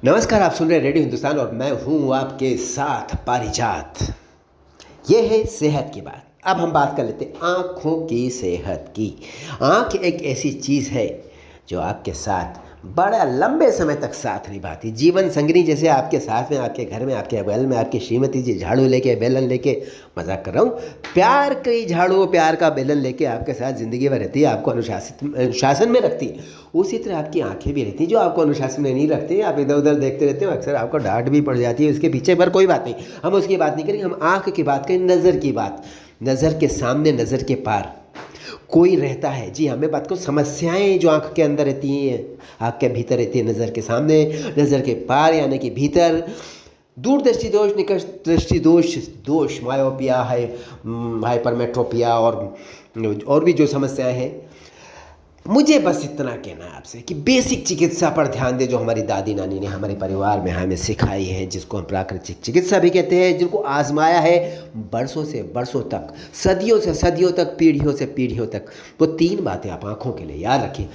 नमस्कार, आप सुन रहे हैं रेडियो हिंदुस्तान और मैं हूं आपके साथ पारिजात। ये है सेहत की बात। अब हम बात कर लेते हैं आँखों की सेहत की। आँख एक ऐसी चीज़ है जो आपके साथ बड़ा लंबे समय तक साथ निभाती, जीवन संगिनी जैसे आपके साथ में, आपके घर में, आपके बगल में, आपकी श्रीमती जी झाड़ू लेके बेलन लेके, मजाक कर रहा हूँ, प्यार की झाड़ू प्यार का बेलन लेके आपके साथ ज़िंदगी भर रहती है, आपको अनुशासन में रखती है। उसी तरह आपकी आंखें भी रहती हैं जो आपको अनुशासन में नहीं रखती, आप इधर उधर देखते रहते हो, अक्सर आपको डांट भी पड़ जाती है उसके पीछे, पर कोई बात नहीं, हम उसकी बात नहीं करेंगे। हम आँख की बात करें, नज़र की बात। नज़र के सामने, नज़र के पार कोई रहता है। जी हाँ, मैं बात करूँ समस्याएं जो आँख के अंदर रहती हैं, आँख के भीतर रहती है, नज़र के सामने, नज़र के पार यानी कि भीतर। दूरदृष्टि दोष, निकट दृष्टि दोष, मायोपिया है, हाइपरमेट्रोपिया और भी जो समस्याएं हैं। मुझे बस इतना कहना है आपसे कि बेसिक चिकित्सा पर ध्यान दें जो हमारी दादी नानी ने हमारे परिवार में हमें सिखाई है, जिसको हम प्राकृतिक चिकित्सा भी कहते हैं, जिनको आजमाया है बरसों से बरसों तक, सदियों से सदियों तक, पीढ़ियों से पीढ़ियों तक। वो 3 बातें आप आँखों के लिए याद रखिए।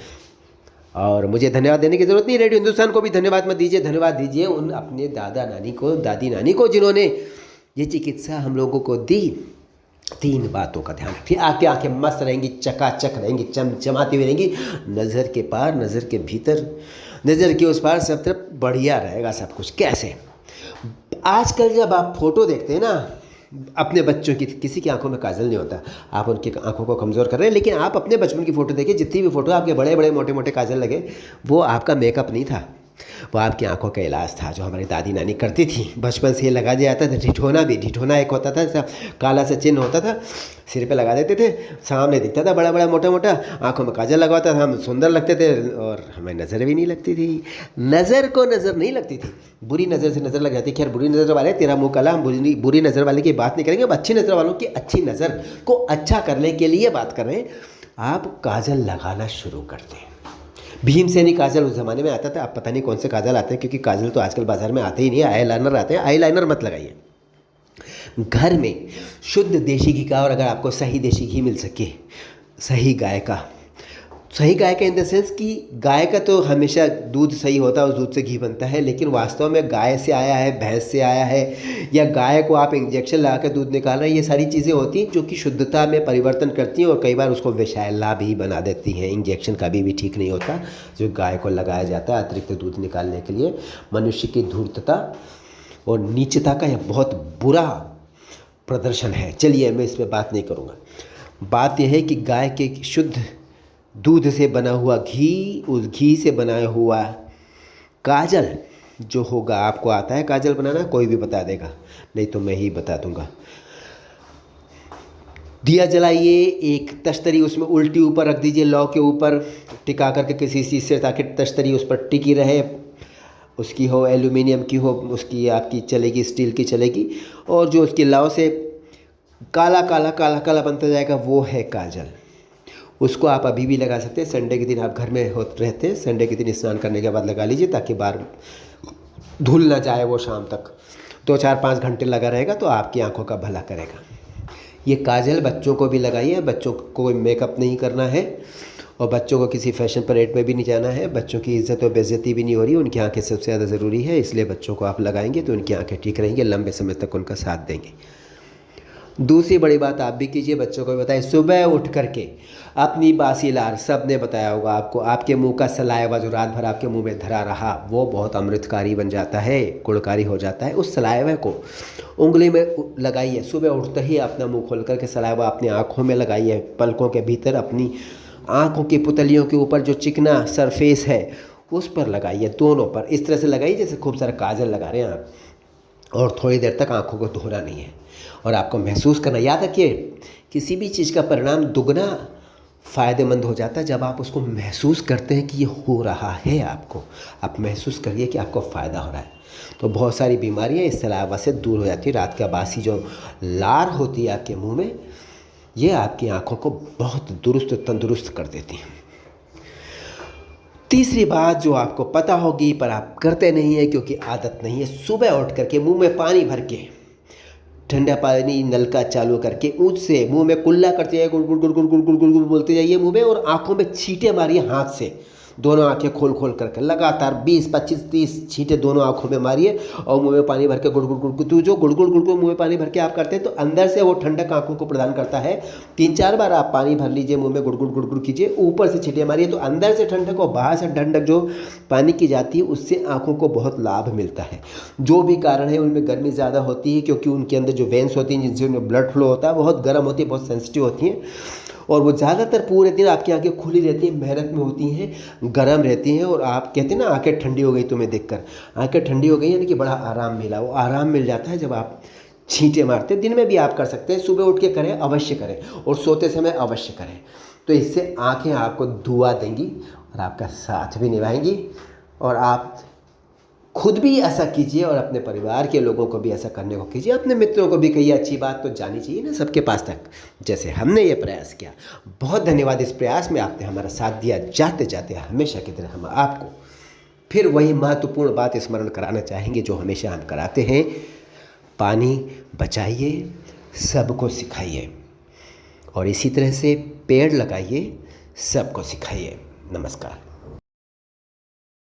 और मुझे धन्यवाद देने की ज़रूरत नहीं, रेडियो हिंदुस्तान को भी धन्यवाद मत दीजिए, धन्यवाद दीजिए उन अपने दादा नानी को, दादी नानी को, जिन्होंने ये चिकित्सा हम लोगों को दी। 3 बातों का ध्यान रखिए। आपकी आंखें मस्त रहेंगी, चकाचक रहेंगी, चमचमाती हुई रहेंगी। नज़र के पार, नज़र के भीतर, नज़र के उस पार, सब तरफ बढ़िया रहेगा सब कुछ। कैसे? आजकल जब आप फोटो देखते हैं ना अपने बच्चों की, किसी की आंखों में काजल नहीं होता, आप उनकी आंखों को कमज़ोर कर रहे हैं। लेकिन आप अपने बचपन की फ़ोटो देखिए, जितनी भी फ़ोटो आपके बड़े बड़े मोटे मोटे काजल लगे, वो आपका मेकअप नहीं था, वो आपकी आंखों का इलाज था जो हमारी दादी नानी करती थी। बचपन से ये लगा दिया जाता था। ढिठोना एक होता था, ऐसा काला सा चिन्ह होता था, सिर पे लगा देते थे, सामने दिखता था बड़ा बड़ा मोटा मोटा, आंखों में काजल लगवाता था, हम सुंदर लगते थे और हमें नज़र भी नहीं लगती थी। नज़र को नज़र नहीं लगती थी, बुरी नज़र से नज़र लग जाती। खैर, बुरी नज़र वाले तेरा मुँह काला, हम बुरी नज़र वाले की बात नहीं करेंगे, अब अच्छी नज़र वालों की अच्छी नज़र को अच्छा करने के लिए बात कर रहे हैं। आप काजल लगाना शुरू करते हैं। भीमसेनी काजल उस ज़माने में आता था, अब पता नहीं कौन से काजल आते हैं, क्योंकि काजल तो आजकल बाज़ार में आते ही नहीं है, आई लाइनर आते हैं। आई लाइनर मत लगाइए। घर में शुद्ध देशी घी का, और अगर आपको सही देशी घी मिल सके, सही गाय का इन द सेंस कि गाय का तो हमेशा दूध सही होता है, उस दूध से घी बनता है, लेकिन वास्तव में गाय से आया है, भैंस से आया है, या गाय को आप इंजेक्शन लगा कर दूध निकाल रहे हैं, ये सारी चीज़ें होती हैं जो कि शुद्धता में परिवर्तन करती हैं और कई बार उसको विषैला भी बना देती हैं। इंजेक्शन कभी भी ठीक नहीं होता जो गाय को लगाया जाता है अतिरिक्त दूध निकालने के लिए। मनुष्य की धूर्तता और नीचता का यह बहुत बुरा प्रदर्शन है। चलिए, मैं इस पर बात नहीं करूँगा। बात यह है कि गाय के शुद्ध दूध से बना हुआ घी, उस घी से बना हुआ काजल जो होगा, आपको आता है काजल बनाना, कोई भी बता देगा, नहीं तो मैं ही बता दूंगा। दिया जलाइए, एक तश्तरी उसमें उल्टी ऊपर रख दीजिए, लौ के ऊपर टिका करके किसी चीज़ से, ताकि तश्तरी उस पर टिकी रहे। उसकी हो, एल्यूमिनियम की हो, उसकी आपकी चलेगी, स्टील की चलेगी। और जो उसकी लौ से काला काला काला काला बनता जाएगा, वो है काजल। उसको आप अभी भी लगा सकते हैं। संडे के दिन आप घर में रहते हैं, संडे के दिन स्नान करने के बाद लगा लीजिए, ताकि बार धुल ना जाए वो शाम तक। 2-4-5 घंटे लगा रहेगा तो आपकी आंखों का भला करेगा। ये काजल बच्चों को भी लगाइए। बच्चों को मेकअप नहीं करना है और बच्चों को किसी फैशन परेड में भी नहीं जाना है। बच्चों की इज्जत और बेइज्जती भी नहीं हो रही, उनकी आंखें सबसे ज़्यादा ज़रूरी है, इसलिए बच्चों को आप लगाएंगे तो उनकी आंखें ठीक रहेंगी, लंबे समय तक उनका साथ देंगे। दूसरी बड़ी बात आप भी कीजिए, बच्चों को भी बताइए, सुबह उठ करके अपनी बासी लार, सब ने बताया होगा आपको, आपके मुंह का सलाइवा जो रात भर आपके मुंह में धरा रहा, वो बहुत अमृतकारी बन जाता है, गुणकारी हो जाता है। उस सलाइवा को उंगली में लगाइए। सुबह उठते ही अपना मुंह खोल करके सलाइवा अपनी आँखों में लगाइए, पलकों के भीतर, अपनी आँखों की पुतलियों के ऊपर जो चिकना सरफेस है उस पर लगाइए, दोनों पर इस तरह से लगाइए जैसे खूब सारा काजल लगा रहे हैं आप। और थोड़ी देर तक आँखों को धोना नहीं है और आपको महसूस करना। याद रखिए, किसी भी चीज़ का परिणाम दुगना फ़ायदेमंद हो जाता है जब आप उसको महसूस करते हैं कि ये हो रहा है। आपको आप महसूस करिए कि आपको फ़ायदा हो रहा है, तो बहुत सारी बीमारियां इस सलाइवा से दूर हो जाती है। रात का बासी जो लार होती है आपके मुंह में, ये आपकी आँखों को बहुत दुरुस्त तंदुरुस्त कर देती है। तीसरी बात जो आपको पता होगी पर आप करते नहीं है क्योंकि आदत नहीं है, सुबह उठ करके मुंह में पानी भर के, ठंडा पानी नलका चालू करके उससे मुंह में कुल्ला करते जाइए, गुड़ गुड़ गुड़ गुड़ गुड़ गुड़ गुड़ बोलते जाइए मुंह में, और आंखों में छींटे मारिए हाथ से। दोनों आंखें खोल खोल करके लगातार 20 25 30 छींटे दोनों आंखों में मारिए और मुंह में पानी भर के गुड़ गुड़ गुड़ गुड़, तो जो गुड़ गुड़ गुड़ गुड़ मुंह में पानी भर के आप करते हैं तो अंदर से वो ठंडक आंखों को प्रदान करता है। 3-4 बार आप पानी भर लीजिए, मुंह में गुड़ गुड़ गुड़ गुड़ कीजिए, ऊपर से छींटे मारिए, तो अंदर से ठंडक और बाहर से ठंडक जो पानी की जाती है उससे आंखों को बहुत लाभ मिलता है। जो भी कारण है उनमें गर्मी ज़्यादा होती है क्योंकि उनके अंदर जो वेंस होती हैं जिनसे उनमें ब्लड फ्लो होता है बहुत गर्म होती है, बहुत सेंसिटिव होती हैं, और वो ज़्यादातर पूरे दिन आपकी आंखें खुली रहती हैं, मेहनत में होती हैं, गर्म रहती हैं, और आप कहते हैं ना आंखें ठंडी हो गई तुम्हें देखकर, आंखें ठंडी हो गई यानी कि बड़ा आराम मिला। वो आराम मिल जाता है जब आप छींटे मारते हैं। दिन में भी आप कर सकते हैं, सुबह उठ के करें, अवश्य करें, और सोते समय अवश्य करें। तो इससे आंखें आपको दुआ देंगी और आपका साथ भी निभाएंगी, और आप खुद भी ऐसा कीजिए और अपने परिवार के लोगों को भी ऐसा करने को कीजिए। अपने मित्रों को भी कहिए, अच्छी बात तो जानी चाहिए ना सबके पास तक, जैसे हमने ये प्रयास किया। बहुत धन्यवाद इस प्रयास में आपने हमारा साथ दिया। जाते जाते हमेशा की तरह हम आपको फिर वही महत्वपूर्ण बात स्मरण कराना चाहेंगे जो हमेशा हम कराते हैं, पानी बचाइए, सबको सिखाइए, और इसी तरह से पेड़ लगाइए, सबको सिखाइए। नमस्कार।